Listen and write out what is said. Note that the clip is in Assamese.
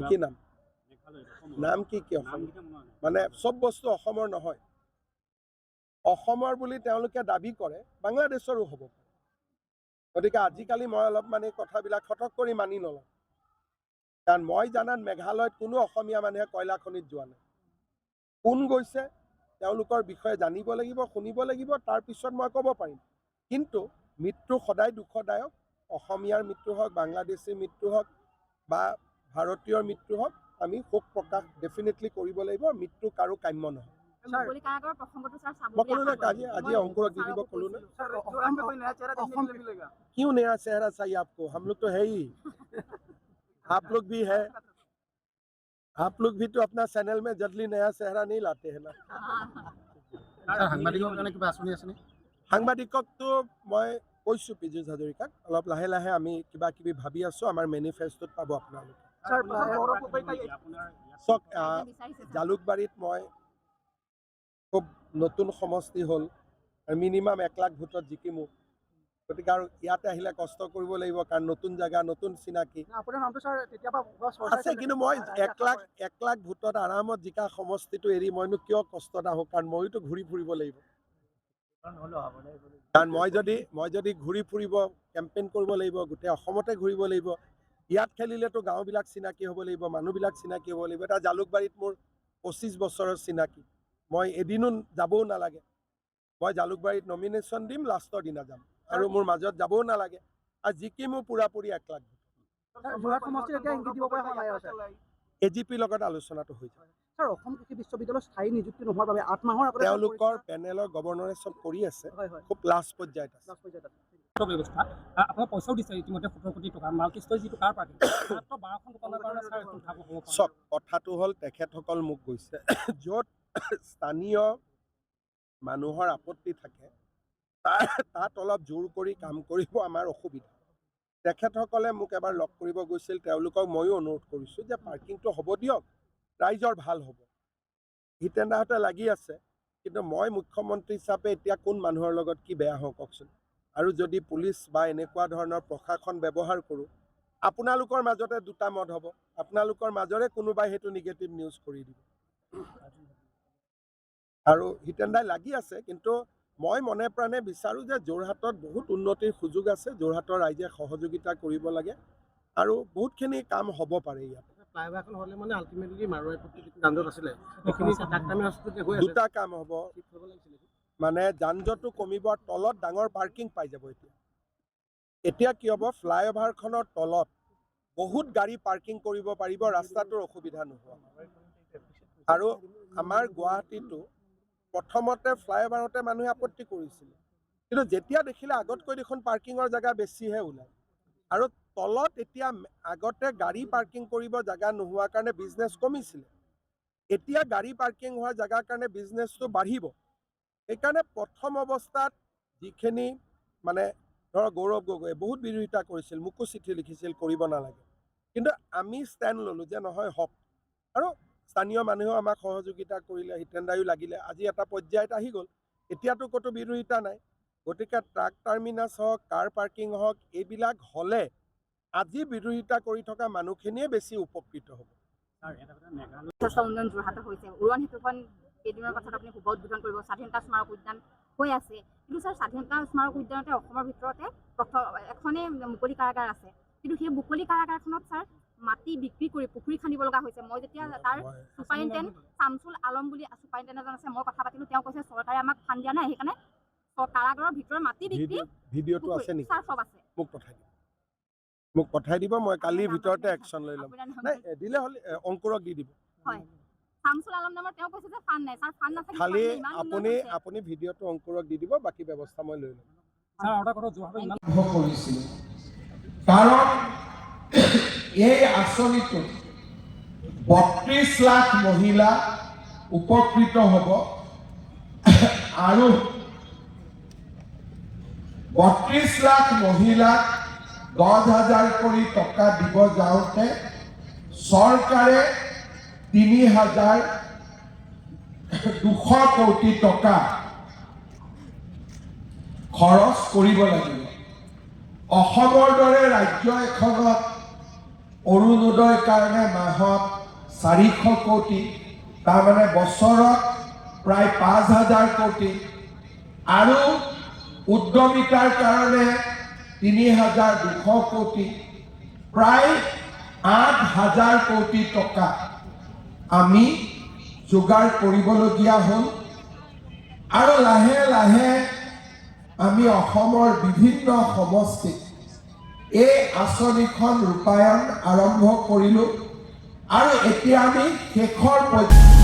কি নাম নাম কি মানে সব বস্তু অসমৰ নহয় অসমৰ বুলি তেওঁলোকে দাবী কৰে বাংলাদেশৰো হ'ব গতিকে আজিকালি মই অলপ মানে কথাবিলাক খটক কৰি মানি নলওঁ কাৰণ মই জানাত মেঘালয়ত কোনো অসমীয়া মানুহে কয়লা খনিত যোৱা নাই কোন গৈছে তেওঁলোকৰ বিষয়ে জানিব লাগিব শুনিব লাগিব তাৰ পিছত মই ক'ব পাৰিম কিন্তু মৃত্যু সদায় দুখদায়ক অসমীয়াৰ মৃত্যু হওক বাংলাদেশীৰ মৃত্যু হওক বা ভাৰতীয়ৰ মৃত্যু হওক আমি শোক প্ৰকাশ ডেফিনেটলি কৰিব লাগিব মৃত্যু কাৰো কাম্য নহয় आज अंकुर दीदी को खोलू ना क्यों नया चेहरा चाहिए आपको हम लोग तो है ही आप लोग भी है आप लोग भी तो अपना चैनल में जल्दी नया चेहरा नहीं लाते हैं ना সাংবাদিকক তো মই কৈছো পীযুষ হাজৰিকাক অলপ লাহে লাহে আমি কিবা কিবি ভাবি আছো আমাৰ মেনিফেষ্টত পাব আপোনালোকে জালুকবাৰীত মই খুব নতুন সমষ্টি হল মিনিমাম 1 লাখ ভোটত জিকিমু গতিকে আৰু ইয়াতে আহিলে কষ্ট কৰিব লাগিব কাৰণ নতুন জায়গা নতুন চিনাকি আছে কিন্তু মই 1 লাখ ভোটত আৰামত জিকা সমষ্টিটো এৰি মইনো কিয় কষ্ট নাহো কাৰণ মইতো ঘূৰি ফুৰিব লাগিব কাৰণ মই যদি ঘূৰি ফুৰিব কেম্পেইন কৰিব লাগিব গোটেই অসমতে ঘূৰিব লাগিব ইয়াত খেলিলেতো গাঁওবিলাক চিনাকি হ'ব লাগিব মানুহবিলাক চিনাকি হ'ব লাগিব এটা জালুকবাৰীত মোৰ 25 বছৰৰ চিনাকি মই এদিনো যাবও নালাগে মই জালুকবাৰীত নমিনেশ্যন দিম লাষ্টৰ দিনা যাম আৰু মোৰ মাজত যাবও নালাগে আৰু জিকিমো পুৰাপুৰি 1 লাখ এজিপিৰ লগত আলোচনাটো হৈ যায় স্যাৰ অসম কৃষি বিশ্ববিদ্যালয়ৰ স্থায়ী নিযুক্তি নোহোৱাৰ বাবে 8 মাহৰ আগতে তেওঁলোকৰ পেনেলৰ গভৰ্ণৰে সব কৰি আছে খুব লাষ্ট পৰ্যায়ত আছে ব্যৱস্থা আপোনাৰ পইচাও দিছে ইতিমধ্যে 17 কোটি টকা মাল্টিষ্টৰ যিটো কাৰ পাৰ্টি মাত্ৰ 12খন দোকানৰ কাৰণে স্যাৰ এখন ঠাব হ'ব সব কথাটো হ'ল তেখেতসকল মোক গৈছে য'ত স্থানীয় মানুহৰ আপত্তি থাকে তাত অলপ জোৰ কৰি কাম কৰিব আমাৰ অসুবিধা তেখেতসকলে মোক এবাৰ লগ কৰিব গৈছিল তেওঁলোকক ময়ো অনুৰোধ কৰিছোঁ যে পাৰ্কিংটো হ'ব দিয়ক ৰাইজৰ ভাল হ'ব হিতেন্দাহঁতে লাগি আছে কিন্তু মই মুখ্যমন্ত্ৰী হিচাপে এতিয়া কোন মানুহৰ লগত কি বেয়া হওঁ কওকচোন আৰু যদি পুলিচ বা এনেকুৱা ধৰণৰ প্ৰশাসন ব্যৱহাৰ কৰোঁ আপোনালোকৰ মাজতে দুটা মত হ'ব আপোনালোকৰ মাজৰে কোনোবাই সেইটো নিগেটিভ নিউজ কৰি দিব আৰু হিতেন্দাই লাগি আছে কিন্তু মই মনে প্ৰাণে বিচাৰোঁ যে যোৰহাটত বহুত উন্নতিৰ সুযোগ আছে যোৰহাটৰ ৰাইজে সহযোগিতা কৰিব লাগে আৰু বহুতখিনি কাম হ'ব পাৰে ইয়াত ফ্লাইওভাৰখন হ'লে মানে আলটিমেটলি মাৰোৱাৰী প্ৰতি যানজঁট আছিলে এইখিনি ডাক্তাৰী হস্পিটেল গৈ আছে দুটা কাম হ'ব মানে যানজঁটটো কমিব তলত ডাঙৰ পাৰ্কিং পাই যাব এতিয়া কি হ'ব ফ্লাইওভাৰখনৰ তলত বহুত গাড়ী পাৰ্কিং কৰিব পাৰিব ৰাস্তাটোৰ অসুবিধা নোহোৱা আৰু আমাৰ গুৱাহাটীটো প্ৰথমতে ফ্লাইওভাৰতে মানুহে আপত্তি কৰিছিল কিন্তু যেতিয়া দেখিলে আগতকৈ দেখোন পাৰ্কিঙৰ জেগা বেছিহে ওলায় আৰু তলত এতিয়া আগতে গাড়ী পাৰ্কিং কৰিব জেগা নোহোৱাৰ কাৰণে বিজনেছ কমিছিলে এতিয়া গাড়ী পাৰ্কিং হোৱাৰ জেগাৰ কাৰণে বিজনেছটো বাঢ়িব সেইকাৰণে প্ৰথম অৱস্থাত যিখিনি মানে ধৰক গৌৰৱ গগৈয়ে বহুত বিৰোধিতা কৰিছিল মোকো চিঠি লিখিছিল কৰিব নালাগে কিন্তু আমি ষ্টেণ্ড ল'লোঁ যে নহয় হওক আৰু স্থানীয় মানুহেও আমাক সহযোগিতা কৰিলে হিতেন্দায়ো লাগিলে আজি এটা পৰ্যায়ত আহি গ'ল এতিয়াতো ক'তো বিৰোধিতা নাই গতিকে ট্ৰাক টাৰ্মিনাছ হওক কাৰ পাৰ্কিং হওক এইবিলাক হ'লে আজি বিৰোধিতা কৰি থকা মানুহখিনিয়ে বেছি উপকৃত হ'ব উন্নয়ন যোৰহাটত হৈছে উৰণ সেতুখন কেইদিনৰ পাছত আপুনি শুভ উদ্বোধন কৰিব স্বাধীনতা স্মাৰক উদ্যান হৈ আছে কিন্তু স্যাৰ স্বাধীনতা স্মাৰক উদ্যানতে অসমৰ ভিতৰতে এখনেই মুকলি কাৰাগাৰ আছে কিন্তু সেই মুকলি কাৰাগাৰখনত স্যাৰ মাটি বিক্ৰী কৰি পুখুৰী খান্দিব লগা হৈছে মই যেতিয়া তাৰ ছুপাৰিনটেণ্ট শামছুল আলম বুলি ছুপাৰিনটেণ্ট এজন আছে মই কথা পাতিলোঁ তেওঁ কৈছে চৰকাৰে আমাক ফাণ্ড দিয়া নাই সেইকাৰণে কাৰাগাৰৰ ভিতৰত মাটি বিক্ৰী ভিডিঅ'টো আছে নেকি স্যাৰ সব আছে মোক পঠাই দিব মই কালিৰ ভিতৰতে একশ্যন লৈ ল'ম নাই দিলে হ'লে অংকুৰক দি দিব হয় শামছুল আলম নামৰ তেওঁ কৈছে যে ফাণ্ড নাই স্যাৰ ফাণ্ড নাথাকিলে খালি আপুনি ভিডিঅ'টো অংকুৰক দি দিব বাকি ব্যৱস্থা মই লৈ ল'ম স্যাৰ অৰ্ডাৰ কৰা যোৰহাটত ইমান কৰিছিল কাৰণ এই আঁচনিটোত 32 লাখ মহিলা উপকৃত হ'ব আৰু 32 লাখ মহিলাক 10,000 কৰি টকা দিব যাওঁতে চৰকাৰে 3,200 কোটি টকা খৰচ কৰিব লাগিব অসমৰ দৰে ৰাজ্য এখনত অৰুণোদয়ৰ কাৰণে মাহত 400 কোটি, তাৰমানে বছৰত প্ৰায় 5,000 কোটি, আৰু উদ্যমিতাৰ কাৰণে 3,200 কোটি, প্ৰায় 8,000 কোটি টকা আমি যোগাৰ কৰিবলগীয়া হ'ল। আৰু লাহে লাহে আমি অসমৰ বিভিন্ন সমষ্টিত এই আঁচনিখন ৰূপায়ণ আৰম্ভ কৰিলোঁ, আৰু এতিয়া আমি শেষৰ পৰ্যায়ত